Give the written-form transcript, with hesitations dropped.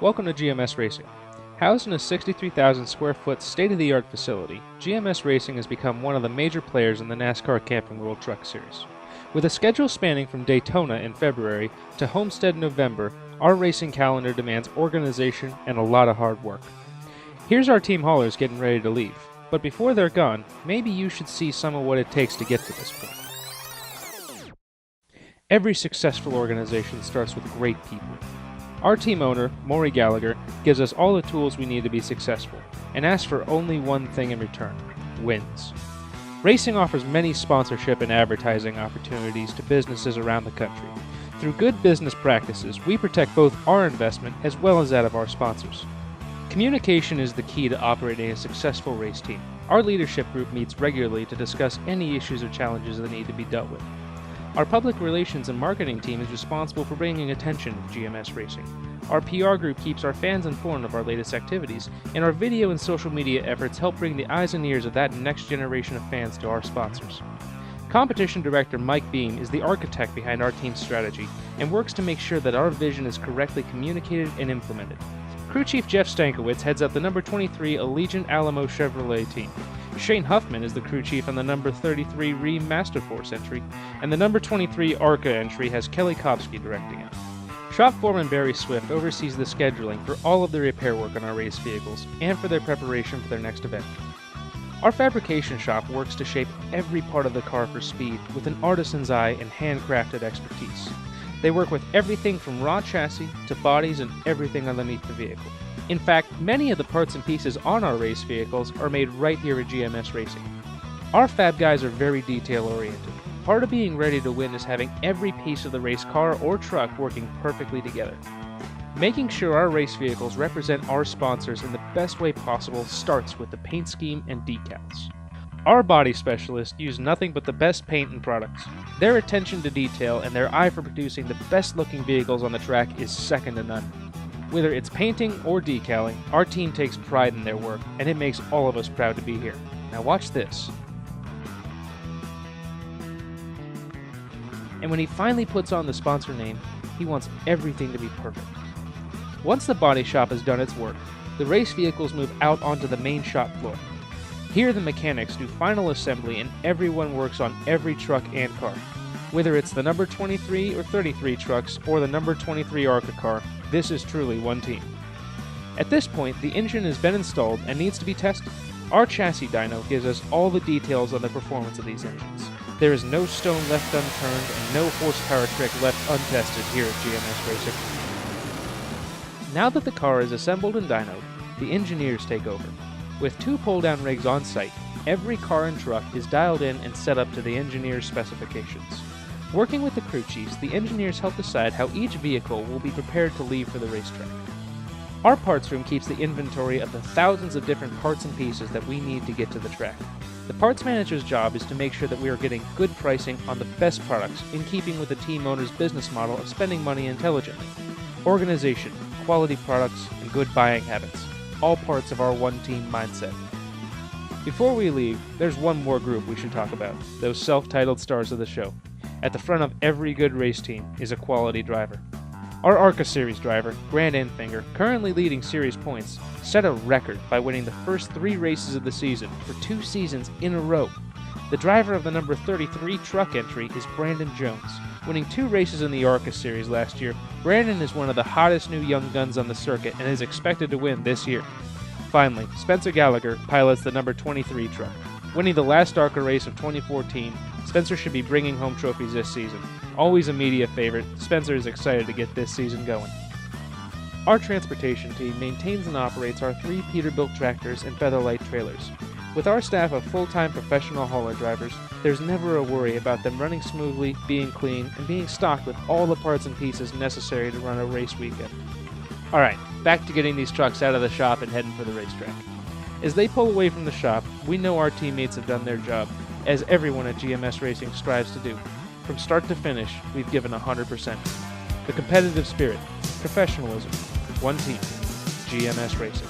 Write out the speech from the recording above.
Welcome to GMS Racing. Housed in a 63,000 square foot state-of-the-art facility, GMS Racing has become one of the major players in the NASCAR Camping World Truck Series. With a schedule spanning from Daytona in February to Homestead in November, our racing calendar demands organization and a lot of hard work. Here's our team haulers getting ready to leave, but before they're gone, maybe you should see some of what it takes to get to this point. Every successful organization starts with great people. Our team owner, Maury Gallagher, gives us all the tools we need to be successful, and asks for only one thing in return: wins. Racing offers many sponsorship and advertising opportunities to businesses around the country. Through good business practices, we protect both our investment as well as that of our sponsors. Communication is the key to operating a successful race team. Our leadership group meets regularly to discuss any issues or challenges that need to be dealt with. Our public relations and marketing team is responsible for bringing attention to GMS Racing. Our PR group keeps our fans informed of our latest activities, and our video and social media efforts help bring the eyes and ears of that next generation of fans to our sponsors. Competition Director Mike Beam is the architect behind our team's strategy and works to make sure that our vision is correctly communicated and implemented. Crew Chief Jeff Stankiewicz heads up the number 23 Allegiant Alamo Chevrolet team. Shane Huffman is the crew chief on the number 33 Rheem Master Force entry, and the number 23 ARCA entry has Kelly Kopsky directing it. Shop foreman Barry Swift oversees the scheduling for all of the repair work on our race vehicles and for their preparation for their next event. Our fabrication shop works to shape every part of the car for speed with an artisan's eye and handcrafted expertise. They work with everything from raw chassis to bodies and everything underneath the vehicle. In fact, many of the parts and pieces on our race vehicles are made right here at GMS Racing. Our fab guys are very detail-oriented. Part of being ready to win is having every piece of the race car or truck working perfectly together. Making sure our race vehicles represent our sponsors in the best way possible starts with the paint scheme and decals. Our body specialists use nothing but the best paint and products. Their attention to detail and their eye for producing the best-looking vehicles on the track is second to none. Whether it's painting or decaling, our team takes pride in their work, and it makes all of us proud to be here. Now watch this. And when he finally puts on the sponsor name, he wants everything to be perfect. Once the body shop has done its work, the race vehicles move out onto the main shop floor. Here the mechanics do final assembly and everyone works on every truck and car. Whether it's the number 23 or 33 trucks or the number 23 ARCA car, this is truly one team. At this point, the engine has been installed and needs to be tested. Our chassis dyno gives us all the details on the performance of these engines. There is no stone left unturned and no horsepower trick left untested here at GMS Racing. Now that the car is assembled and dynoed, the engineers take over. With 2 pull-down rigs on site, every car and truck is dialed in and set up to the engineer's specifications. Working with the crew chiefs, the engineers help decide how each vehicle will be prepared to leave for the racetrack. Our parts room keeps the inventory of the thousands of different parts and pieces that we need to get to the track. The parts manager's job is to make sure that we are getting good pricing on the best products in keeping with the team owner's business model of spending money intelligently. Organization, quality products, and good buying habits, all parts of our one-team mindset. Before we leave, there's one more group we should talk about, those self-titled stars of the show. At the front of every good race team is a quality driver. Our ARCA Series driver, Grant Enfinger, currently leading series points, set a record by winning the first 3 races of the season for 2 seasons in a row. The driver of the number 33 truck entry is Brandon Jones. Winning 2 races in the ARCA Series last year, Brandon is one of the hottest new young guns on the circuit and is expected to win this year. Finally, Spencer Gallagher pilots the number 23 truck. Winning the last ARCA race of 2014, Spencer should be bringing home trophies this season. Always a media favorite, Spencer is excited to get this season going. Our transportation team maintains and operates our 3 Peterbilt tractors and Featherlight trailers. With our staff of full-time professional hauler drivers, there's never a worry about them running smoothly, being clean, and being stocked with all the parts and pieces necessary to run a race weekend. Alright, back to getting these trucks out of the shop and heading for the racetrack. As they pull away from the shop, we know our teammates have done their job, as everyone at GMS Racing strives to do. From start to finish, we've given 100%. The competitive spirit, professionalism, one team, GMS Racing.